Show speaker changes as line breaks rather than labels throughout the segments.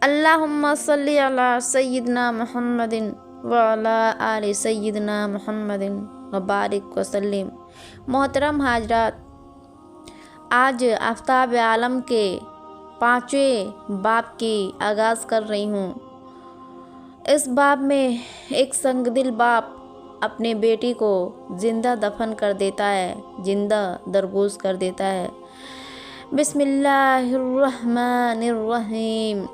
اللہم صلی علی سیدنا محمد وعلی آل سیدنا محمد وبارک وسلم۔ محترم حاضرات، آج آفتاب عالم کے 5ویں باب کی آغاز کر رہی ہوں۔ اس باب میں ایک سنگ دل باپ اپنے بیٹی کو زندہ دفن کر دیتا ہے، زندہ درگوز کر دیتا ہے۔ بسم اللہ الرحمن الرحیم۔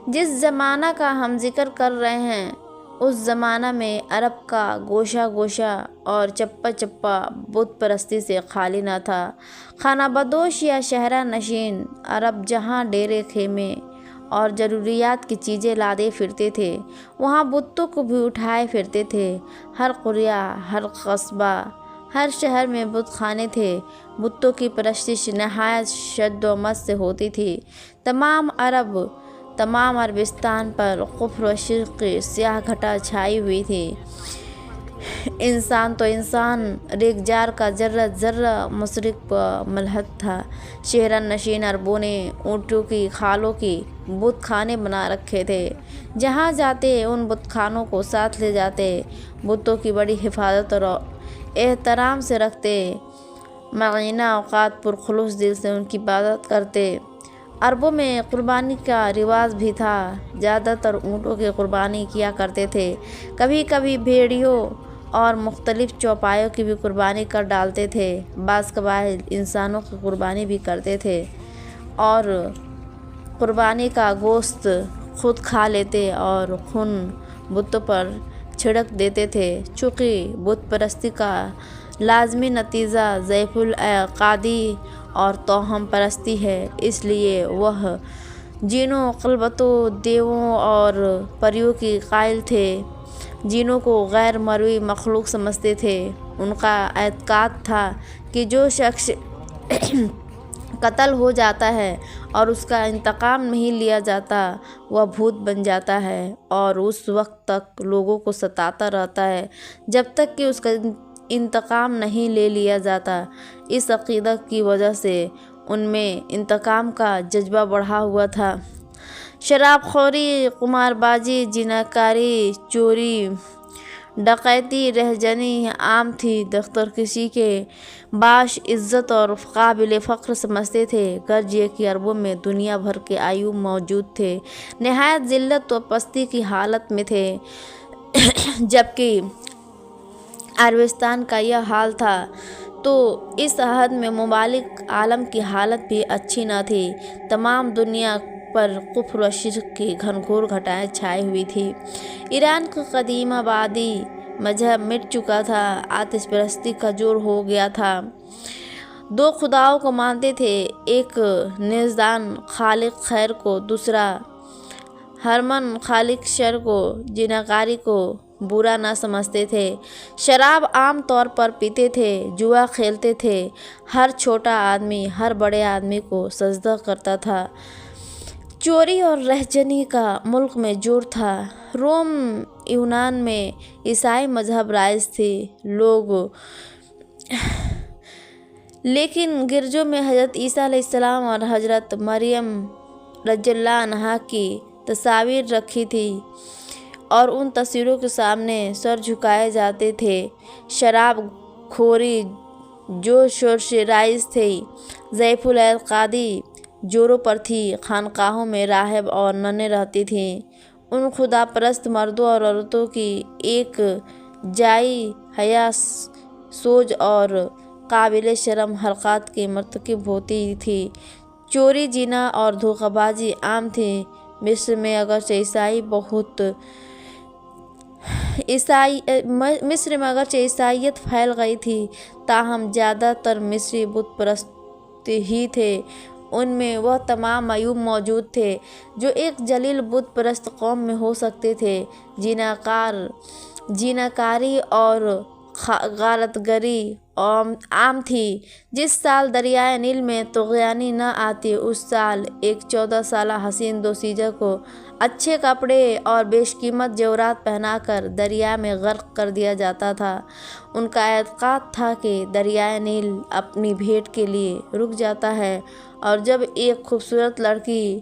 جس زمانہ کا ہم ذکر کر رہے ہیں اس زمانہ میں عرب کا گوشہ گوشہ اور چپا چپا بت پرستی سے خالی نہ تھا۔ خانہ بدوش یا شہرہ نشین عرب جہاں ڈیرے خیمے اور ضروریات کی چیزیں لادے پھرتے تھے، وہاں بتوں کو بھی اٹھائے پھرتے تھے۔ ہر قریہ، ہر قصبہ، ہر شہر میں بت خانے تھے۔ بتوں کی پرستش نہایت شد و مت سے ہوتی تھی۔ تمام عربستان پر کفر و شرک کی سیاہ گھٹا چھائی ہوئی تھی۔ انسان تو انسان، ریگزار کا ذرہ ذرہ مشرک و ملحد تھا۔ شہرہ نشین عربوں نے اونٹوں کی کھالوں کی بت خانے بنا رکھے تھے۔ جہاں جاتے ان بت خانوں کو ساتھ لے جاتے، بتوں کی بڑی حفاظت اور احترام سے رکھتے، معینہ اوقات پرخلوص دل سے ان کی عبادت کرتے۔ عربوں میں قربانی کا رواج بھی تھا۔ زیادہ تر اونٹوں کی قربانی کیا کرتے تھے، کبھی کبھی بھیڑیوں اور مختلف چوپایوں کی بھی قربانی کر ڈالتے تھے۔ بعض قبائل انسانوں کی قربانی بھی کرتے تھے اور قربانی کا گوشت خود کھا لیتے اور خون بتوں پر چھڑک دیتے تھے۔ چونکہ بت پرستی کا لازمی نتیجہ ضعف العقائدی اور توہم پرستی ہے، اس لیے وہ جنوں، قلبتوں، دیووں اور پریوں کی قائل تھے۔ جنوں کو غیر مروی مخلوق سمجھتے تھے۔ ان کا اعتقاد تھا کہ جو شخص قتل ہو جاتا ہے اور اس کا انتقام نہیں لیا جاتا وہ بھوت بن جاتا ہے اور اس وقت تک لوگوں کو ستاتا رہتا ہے جب تک کہ اس کا انتقام نہیں لے لیا جاتا۔ اس عقیدت کی وجہ سے ان میں انتقام کا جذبہ بڑھا ہوا تھا۔ شراب خوری، قمار بازی، زناکاری، چوری، ڈکیتی، رہزنی عام تھی۔ دختر کسی کے باعث عزت اور قابل فخر سمجھتے تھے، غرض یہ کہ عربوں میں دنیا بھر کے عیوب موجود تھے، نہایت ذلت و پستی کی حالت میں تھے۔ جبکہ عربستان کا یہ حال تھا تو اس حد میں ممالک عالم کی حالت بھی اچھی نہ تھی۔ تمام دنیا پر کفر و شرک کی گھنگھور گھٹائیں چھائی ہوئی تھی۔ ایران کی قدیم آبادی مذہب مٹ چکا تھا، آتش پرستی کا زور ہو گیا تھا۔ دو خداؤں کو مانتے تھے، ایک نیزدان خالق خیر کو، دوسرا حرمن خالق شر کو۔ زناکاری کو برا نہ سمجھتے تھے، شراب عام طور پر پیتے تھے، جوا کھیلتے تھے۔ ہر چھوٹا آدمی ہر بڑے آدمی کو سجدہ کرتا تھا۔ چوری اور رہزنی کا ملک میں زور تھا۔ روم یونان میں عیسائی مذہب رائج تھی، لیکن گرجوں میں حضرت عیسیٰ علیہ السلام اور حضرت مریم رضی اللہ عنہا کی تصاویر رکھی تھی اور ان تصویروں کے سامنے سر جھکائے جاتے تھے۔ شراب خوری جوش شور سے رائج تھی، ضعف العقائدی جوروں پر تھی۔ خانقاہوں میں راہب اور ننیں رہتی تھیں۔ ان خدا پرست مردوں اور عورتوں کی ایک جائی حیا سوز اور قابل شرم حرکات کی مرتکب ہوتی تھی۔ چوری، زنا اور دھوکہ بازی عام تھی۔ مصر میں اگرچہ عیسائیت پھیل گئی تھی، تاہم زیادہ تر مصری بت پرست ہی تھے۔ ان میں وہ تمام عیوب موجود تھے جو ایک ذلیل بت پرست قوم میں ہو سکتے تھے۔ زناکاری اور غارت گری عام تھی۔ جس سال دریائے نیل میں طغیانی نہ آتی، اس سال ایک 14 سالہ حسین دوشیزہ کو اچھے کپڑے اور بیش قیمت زیورات پہنا کر دریا میں غرق کر دیا جاتا تھا۔ ان کا اعتقاد تھا کہ دریائے نیل اپنی بھیٹ کے لیے رک جاتا ہے اور جب ایک خوبصورت لڑکی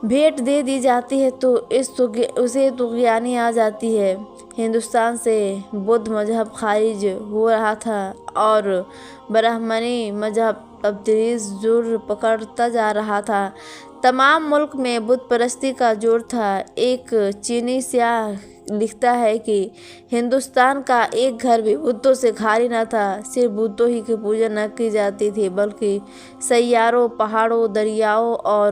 भेंट दे दी जाती है तो उसे तुग़यानी आ जाती है। हिंदुस्तान से बौद्ध मजहब खारिज हो रहा था और ब्राह्मणी मजहब तबदीली जोर पकड़ता जा रहा था। तमाम मुल्क में बुत परस्ती का जोर था। एक चीनी स्याह लिखता है कि हिंदुस्तान का एक घर भी बुतों से खाली न था। सिर्फ बुतों ही की पूजा न की जाती थी बल्कि सैयारों, पहाड़ों, दरियाओं और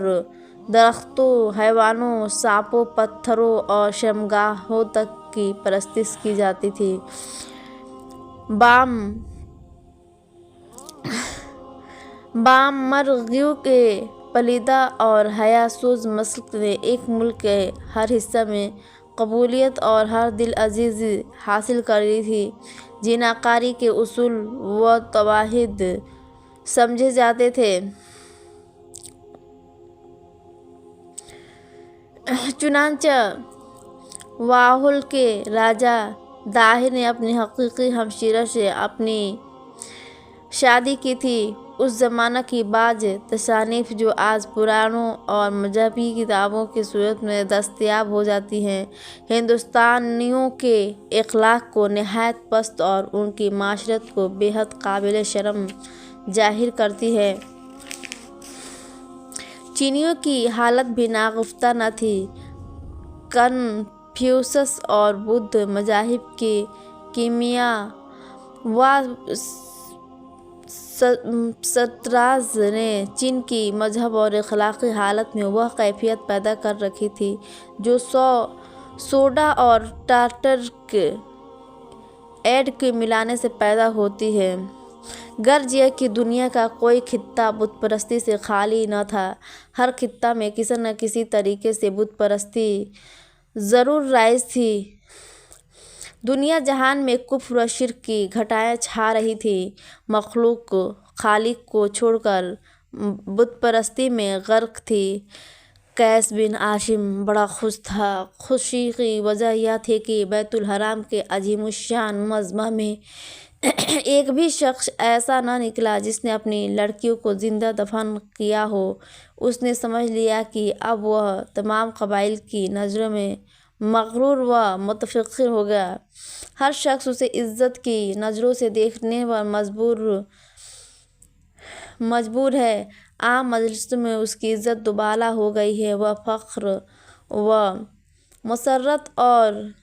दरख्तों, हैवानों, सांपों, पत्थरों और शर्मगाहों तक की परस्तिश की जाती थी। बामरगियों के पलीदा और हयासूज मसलक ने एक मुल्क के हर हिस्से में कबूलियत और हर दिल अजीज़ी हासिल कर ली थी। जिनाकारी के उसूल व तवाहिद समझे जाते थे। चुनांचे वाहुल के राजा दाहिर ने अपनी हकीकी हमशीरा से अपनी शादी की थी। उस ज़माना की बाज़ तसानीफ़ जो आज पुराणों और मजहबी किताबों की सूरत में दस्तयाब हो जाती हैं, हिंदुस्तानियों के अखलाक को नहायत पस्त और उनकी माशरत को बेहद काबिल शर्म ज़ाहिर करती है। चीनियों की हालत भी नागुफ्ता न थी। कन्फ्यूशस और बुद्ध मज़ाहिब के कीमिया व सतराज ने चीन की मजहब और अखलाकी हालत में वह कैफियत पैदा कर रखी थी जो सोडा और टार्टरिक एड के मिलाने से पैदा होती है। गर्ज यह कि दुनिया का कोई खित्ता बुत परस्ती से खाली न था। हर खित्ता में किसी न किसी तरीके से बुत परस्ती ज़रूर राइज थी। दुनिया जहान में कुफ्र व शिर्क की घटाएं छा रही थी। मखलूक खालिक को छोड़कर बुत परस्ती में गर्क थी। कैस बिन आसिम बड़ा खुश था। खुशी की वजह यह थी कि बैतुल हराम के अजीमुश्शान मजमा में एक भी शख्स ऐसा न निकला जिसने अपनी लड़कियों को जिंदा दफन किया हो। उसने समझ लिया कि अब वह तमाम कबाइल की नज़रों में मगरूर व मुतफक्किर हो गया। हर शख्स उसे इज़्ज़त की नज़रों से देखने पर मजबूर है। आम मजलिस में उसकी इज़्ज़त दुबाला हो गई है। वह फ़ख्र व मसरत और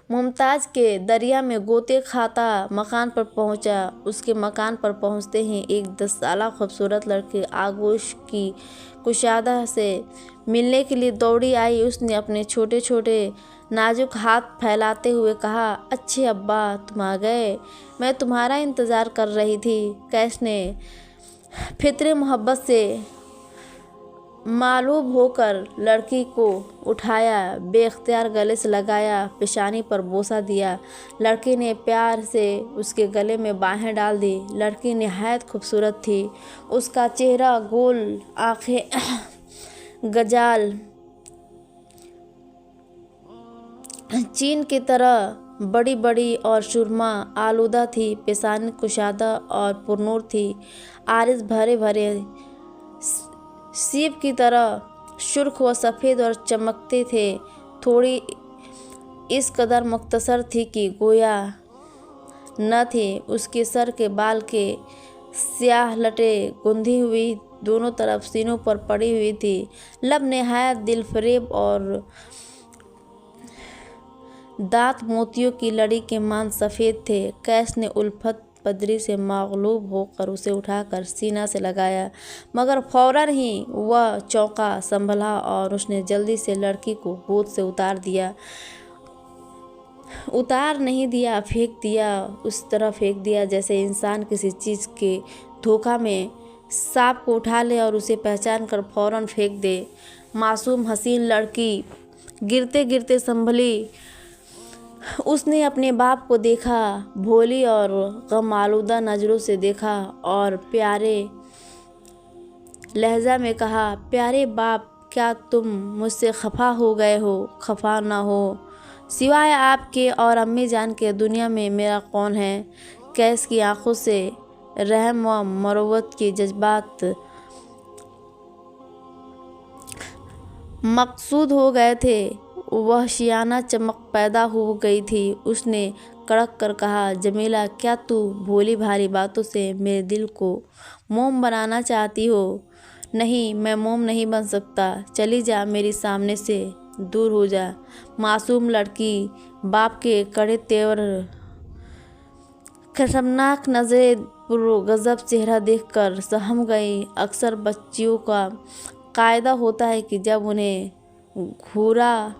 मुमताज़ के दरिया में गोते खाता मकान पर पहुंचा। उसके मकान पर पहुंचते ही एक 10 साला खूबसूरत लड़की आगोश की कुशादा से मिलने के लिए दौड़ी आई। उसने अपने छोटे छोटे नाजुक हाथ फैलाते हुए कहा, अच्छे अब्बा तुम आ गए, मैं तुम्हारा इंतज़ार कर रही थी। कैस ने फितरे मोहब्बत से मालूम होकर लड़की को उठाया, बेख्तियार गले से लगाया, पेशानी पर बोसा दिया। लड़की ने प्यार से उसके गले में बाहें डाल दी। लड़की निहायत खूबसूरत थी। उसका चेहरा गोल, आँखें गजाल चीन की तरह बड़ी बड़ी और सुरमा आलूदा थी। पेशानी कुशादा और पुरनूर थी। आरिस भरे भरे सीप की तरह सुर्ख व सफ़ेद और चमकते थे। थोड़ी इस कदर मुख्तसर थी कि गोया न थी। उसके सर के बाल के स्याह लटें गुंधी हुई दोनों तरफ सीनों पर पड़ी हुई थी। लब नहायत दिलफरेब और दांत मोतियों की लड़ी के मान सफ़ेद थे। कैस ने उल्फत पदरी से मगलूब होकर उसे उठाकर सीना से लगाया, मगर फौरन ही वह चौंका, संभला और उसने जल्दी से लड़की को गोद से उतार नहीं दिया, फेंक दिया। उस तरह फेंक दिया जैसे इंसान किसी चीज़ के धोखा में सांप को उठा ले और उसे पहचान कर फौरन फेंक दे। मासूम हसीन लड़की गिरते गिरते संभली। उसने अपने बाप को देखा, भोली और गम आलूदा नज़रों से देखा और प्यारे लहजा में कहा, प्यारे बाप, क्या तुम मुझसे खफा हो गए हो? खफा ना हो, सिवाय आपके और अम्मी जान के दुनिया में मेरा कौन है? कैस की आंखों से रहम व मरवत के जज्बात मकसूद हो गए थे। वहशियाना चमक पैदा हो गई थी। उसने कड़क कर कहा, जमीला, क्या तू भोली भाली बातों से मेरे दिल को मोम बनाना चाहती हो? नहीं, मैं मोम नहीं बन सकता। चली जा, मेरी सामने से दूर हो जा। मासूम लड़की बाप के कड़े तेवर, खतरनाक नजरे, गजब चेहरा देखकर सहम गई। अक्सर बच्चियों का कायदा होता है कि जब उन्हें घूरा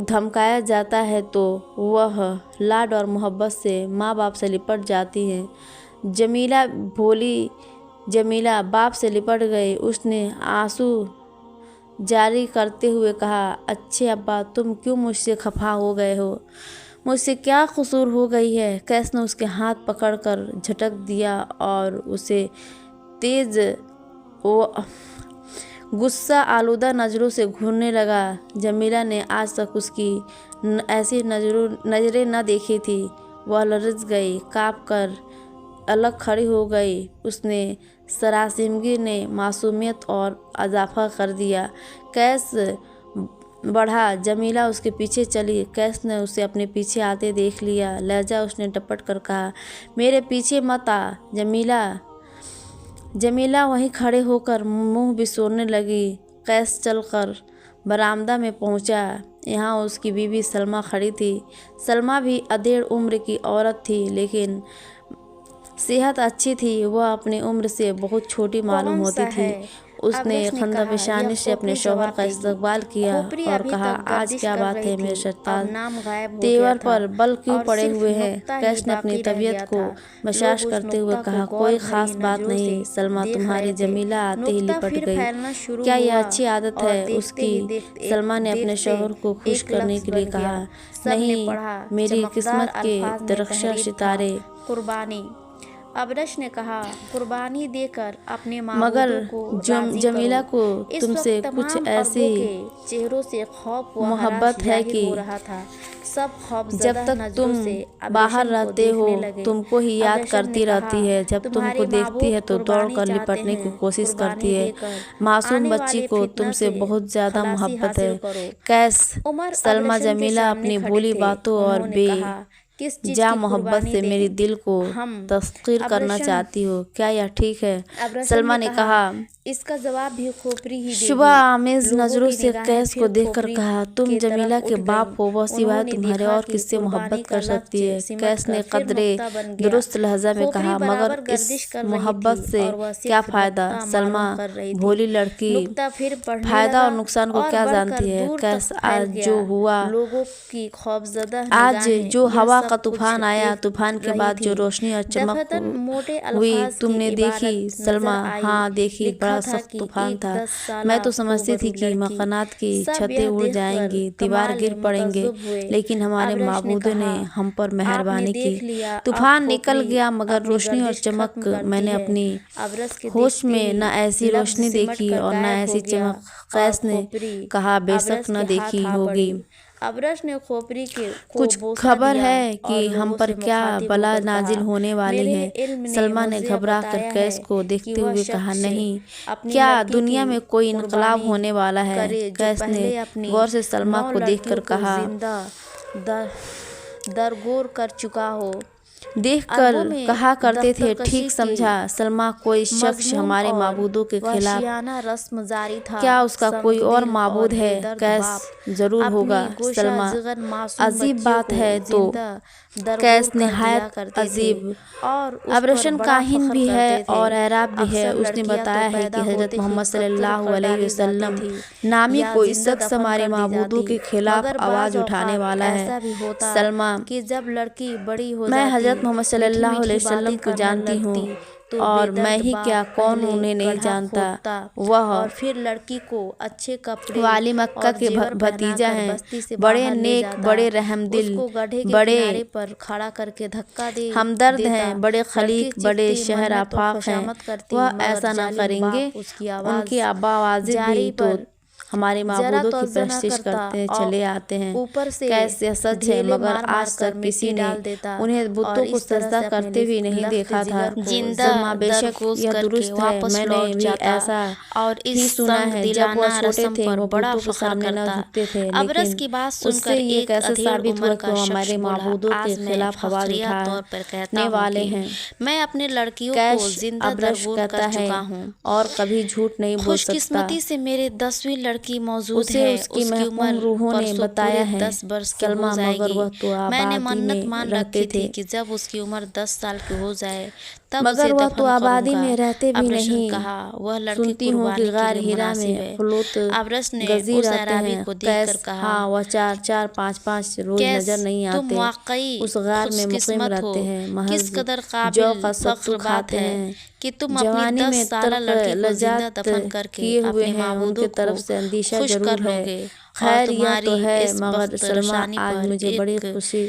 धमकाया जाता है तो वह लाड और मोहब्बत से माँ बाप से लिपट जाती हैं। जमीला बाप से लिपट गई। उसने आंसू जारी करते हुए कहा, अच्छे अब्बा, तुम क्यों मुझसे खफा हो गए हो? मुझसे क्या कसूर हो गई है? कैस ने उसके हाथ पकड़कर झटक दिया और उसे तेज गुस्सा आलूदा नज़रों से घूरने लगा। जमीला ने आज तक उसकी ऐसी नज़रें न देखी थी। वह लरज़ गई, काँप कर अलग खड़ी हो गई। उसने सरासिमगी ने मासूमियत और इजाफा कर दिया। कैस बढ़ा, जमीला उसके पीछे चली। कैस ने उसे अपने पीछे आते देख लिया। लहजा उसने डपट कर कहा, मेरे पीछे मत आ जमीला। जमीला वहीं खड़े होकर मुंह बिसोरने लगी। कैस चलकर बरामदा में पहुंचा। यहाँ उसकी बीवी सलमा खड़ी थी। सलमा भी अधेड़ उम्र की औरत थी, लेकिन सेहत अच्छी थी। वह अपनी उम्र से बहुत छोटी मालूम होती थी। उसने खंदा पेशानी से अपने शौहर का इस्तकबाल किया और कहा, आज क्या बात है मेरे सरताज, तेवर पर बल क्यों पड़े हुए हैं? कैश ने अपनी तबीयत को बर्दाश्त करते हुए कहा, कोई ख़ास बात नहीं सलमा, तुम्हारी जमीला आते ही लिपट गई। क्या यह अच्छी आदत है उसकी? सलमा ने अपने शौहर को खुश करने के लिए कहा, नहीं, मेरी किस्मत के दरख्शा सितारे।
कुर्बानी, अबरश ने कहा, कुर्बानी देकर अपने
मगर जमीला को तुमसे कुछ ऐसी
चेहरों से खौफ
मोहब्बत है कि
सब खौफ
जब तक तुम बाहर रहते हो तुमको ही याद करती रहती है। जब तुमको देखती है तो दौड़ कर लिपटने की कोशिश करती है। मासूम बच्ची को तुमसे बहुत ज़्यादा मोहब्बत है। कैस, सलमा जमीला अपनी भोली बातों और जा मोहब्बत से मेरी दिल को तस्कीर करना चाहती हो, क्या यह ठीक है? सलमा ने कहा।
इसका जवाब भी खोपरी ही देगी।
शुबा आमेज नजरों से कैस को देखकर कहा, तुम जमीला के बाप हो, वह सिवाय तुम्हारे और किससे मोहब्बत कर सकती है? कैस ने कदरे दुरुस्त लहजा में कहा, मगर इस मोहब्बत से क्या फ़ायदा? सलमा भोली लड़की फ़ायदा और नुकसान को क्या जानती है? कैस, आज जो हुआ,
लोगों की खौफजदा
आज जो हवा का तूफान आया, तूफान के बाद जो रोशनी और चमक हुई, तुमने देखी? सलमा, हाँ देखी, बड़ा सख्त तूफान था। मैं तो समझती थी कि मकानात की छतें उड़ जाएंगी, दीवार गिर पड़ेंगे, लेकिन हमारे माबूद ने हम पर मेहरबानी की। तूफान निकल गया, मगर रोशनी और चमक मैंने अपनी होश में न ऐसी रोशनी देखी और न ऐसी चमक। कैस ने कहा, बेशक न देखी होगी।
अबरश ने खोपरी के
कुछ खबर है कि हम पर क्या बला नाजिल होने वाली है? सलमा ने घबरा कर कैस को देखते हुए कहा, नहीं, क्या दुनिया में कोई इनकलाब होने वाला है? कैस ने गौर से सलमा को देखकर कहा,
दरगोर कर चुका हो।
देखकर कहा करते थे, ठीक समझा। सलमा, कोई शख्स हमारे माबूदों के खिलाफ
रस्म जारी था।
क्या उसका कोई और माबूद है? कैस, जरूर होगा। सलमा, अजीब बात है तो। कैस, निहायत अजीब और अबरशन काहिन भी है और एराब भी है। उसने बताया है कि हजरत मोहम्मद सल्लल्लाहु अलैहि वसल्लम नामी कोई शख्स हमारे माबूदों के खिलाफ आवाज़ उठाने वाला है। सलमा,
कि जब लड़की बड़ी हो
मैं हजरत मोहम्मद सल्लल्लाहु अलैहि वसल्लम को जानती हूँ और मैं ही क्या, कौन उन्हें नहीं जानता। वह
और फिर लड़की को अच्छे कपड़े
वाली मक्का के भतीजा हैं, बड़े नेक, बड़े रहमदिल, बड़े
पर खड़ा करके धक्का दे,
हमदर्द हैं, बड़े खलीक, बड़े शहर आफाक हैं। वह ऐसा ना करेंगे। उनकी आबा वाजिब भी तो ہمارے معبودوں کی پرستش کرتے چلے آتے ہیں۔ کیسے سچ ہے، مگر آج تک کسی نے انہیں بتوں کو سجدہ کرتے بھی نہیں دیکھا تھا۔ سلمیٰ بے شک یہ درست ہے، میں نے بھی ایسا ہی سنا ہے، جب وہ چھوٹے تھے وہ بتوں کے سامنے نہ جھکتے تھے، لیکن اس سے یہ کیسے ثابت ہوا کہ وہ ہمارے معبودوں کے خلاف آواز اٹھانے والے ہیں؟
میں اپنے لڑکیوں کو
کیش
زندہ
ابرش
درگور
کہتا
کر
ہے
چکا ہوں۔
اور کبھی جھوٹ نہیں بول
خوش
سکتا۔
قسمتی سے میرے 10ویں لڑکی موجود
اسے
ہے،
اس کی محکوم روحوں نے بتایا ہے
10 برس کی ہو
سلمیٰ،
جائے
مگر وہ
گی۔
تو
میں نے
آبادی
منت مان
میں
رکھی
رہتے
تھی
تھے،
کہ جب اس کی عمر 10 سال کی ہو جائے تب
مگر
اسے
وہ
دفن
تو آبادی
کروں گا۔
میں رہتے بھی
ابرش نے
نہیں۔
کہا وہ لڑکی
سنتی ہوں کہ
قربانی
غار
کے لیے
ہیرا میں
مناسب ہے۔
فلوت
ابرش نے
گزی
اس
رہتے
اعرابی
ہیں۔
کو دیکھ کر
کیس
کہا
ہاں وہ 4 5 روز
کیس
نظر نہیں
تم
آتے،
واقعی
اس غار میں
خوش
مقیم
قسمت
رہتے
ہو،
ہیں،
کس
محض
قدر
جو
قابل
کا
فخر
ستو
بات
کھاتے
ہے
ہیں۔
کہ تم
جوانی
اپنی
میں
10 سالہ
تلخ
لڑکی کو زندہ
لذات
دفن کر کے
کیے ہوئے
اپنے
ہیں، ان
معبودوں
کی
کو
طرف سے اندیشہ
خوش کر
ضرور
لو
ہے۔
گے، اور
خیر یہ تو
تمہاری
ہے،
اس
مگر
بخت
سلمیٰ
رشانی
آج
پر
مجھے بڑی
ایک
خوشی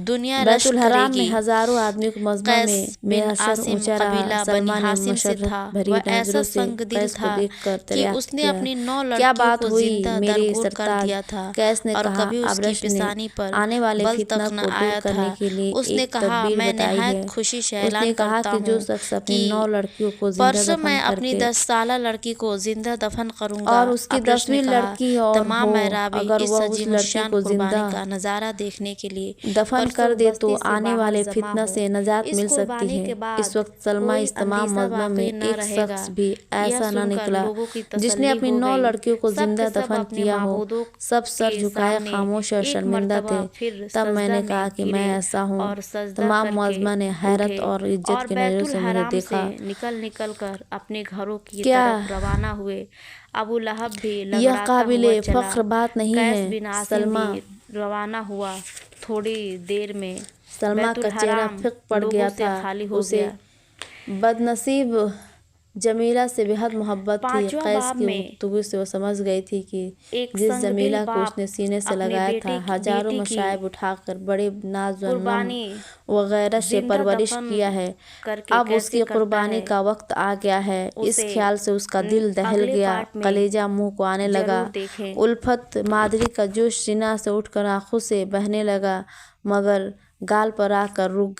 دنیا
بیت
رشک کرے
الحرام میں
گی۔
ہزاروں آدمیوں کے مجمع
قیس
میں
بن
میرا سر
عاصم
اونچا رہا۔
قبیلہ بنی
سلمیٰ نے
ہاشم سے
مشرف
تھا۔
بھری
وہ
نظروں
ایسا
سے
سنگ دل
قیس کو
تھا
دیکھ کر
کہ
دریافت
اس نے
کیا،
اپنی 9
کیا
لڑکیوں
بات
کو
ہوئی
زندہ
میرے
درگور کر
سرتاج؟
دیا تھا،
کیس نے
اور
کہا
کبھی اس کی
ابرش نے
پیشانی پر
آنے والے
بل
فتنہ
تک نہ
کو دور
آیا
کرنے
تھا۔
کے لیے
اس نے
ایک
کہا
تدبیر
میں
بتائی ہے۔
نہایت خوشی سے
اس نے
اعلان
کہا
کرتا
کہ جو
ہوں
شخص اپنی
کہ
9 لڑکیوں کو زندہ
پرسوں
دفن
میں
کر
اپنی
کے
10 سالہ لڑکی کو زندہ دفن کروں گا۔
اور اس کی
ابرش نے
10ویں
کہا
لڑکی اور
تمام
ہو،
اعرابی
اگر
اس
وہ اس
عظیم
لڑکی
الشان
کو
قربانی
زندہ
کا نظارہ دیکھنے کے لیے
دفن کر
پرسوں
دے تو
بستی سے
آنے
باہر
والے
جمع
فتنہ
ہو۔
سے نجات
اس
مل سکتی
قربانی
ہے۔
کے بعد
اس وقت سلمیٰ
کوئی
اس تمام
اندیشہ
مجمع میں
باقی نہ
ایک
رہے گا۔
شخص بھی
یہ
ایسا نہ
سن کر
نکلا
لوگوں کی
جس نے
تسلی
اپنی
ہو
9
گئی۔
لڑکیوں کو
سب
زندہ
کے سب
دفن
اپنے
کیا ہو،
معبودوں
سب سر
کے
جھکائے
سامنے
خاموش اور
ایک
شرمندہ
مرتبہ
تھے۔
پھر
تب میں
سجدہ
نے کہا کہ میں
گرے
ایسا ہوں۔
اور سجدہ
تمام
کر کے
مجمع نے حیرت
اٹھے
اور عزت
اور
کی
بیت
نظروں سے مجھے
الحرام سے
دیکھا۔
نکل کر اپنے گھروں کی
کیا
طرف روانہ ہوئے۔ ابو لہب بھی
یہ
لنگڑاتا
قابل
ہوا چلا۔
فخر بات نہیں
قیس
ہے؟
بن عاصم
سلمیٰ
بھی روانہ ہوا۔ تھوڑی دیر میں
سلمیٰ
بیت
کا چہرہ
الحرام
پھک پڑ
لوگوں
گیا
سے
تھا۔
خالی ہو
اسے
گیا۔
بدنصیب جمیلہ سے بےحد محبت تھی۔
5واں
قیس
باب
کی
میں
گفتگو سے وہ سمجھ گئی تھی کہ
ایک
جس
سنگ دل
جمیلہ کو اس
باپ
نے سینے سے
اپنے
لگایا تھا، ہزاروں
بیٹی کی
مصائب اٹھا کر بڑے ناز و نم
قربانی
و غیرت سے
زندہ
پرورش
دفن
کیا ہے،
کر کے
اب اس
کیسے
کی
کرتا
قربانی
ہے،
کا وقت آ گیا ہے۔ اس
اسے
خیال سے اس کا دل دہل
اگلے
گیا،
پارٹ میں
کلیجہ منہ کو آنے لگا،
ضرور دیکھیں۔
الفت مادری کا جوش سینہ سے اٹھ کر آنکھوں سے بہنے لگا، مگر گال پر آ کر رک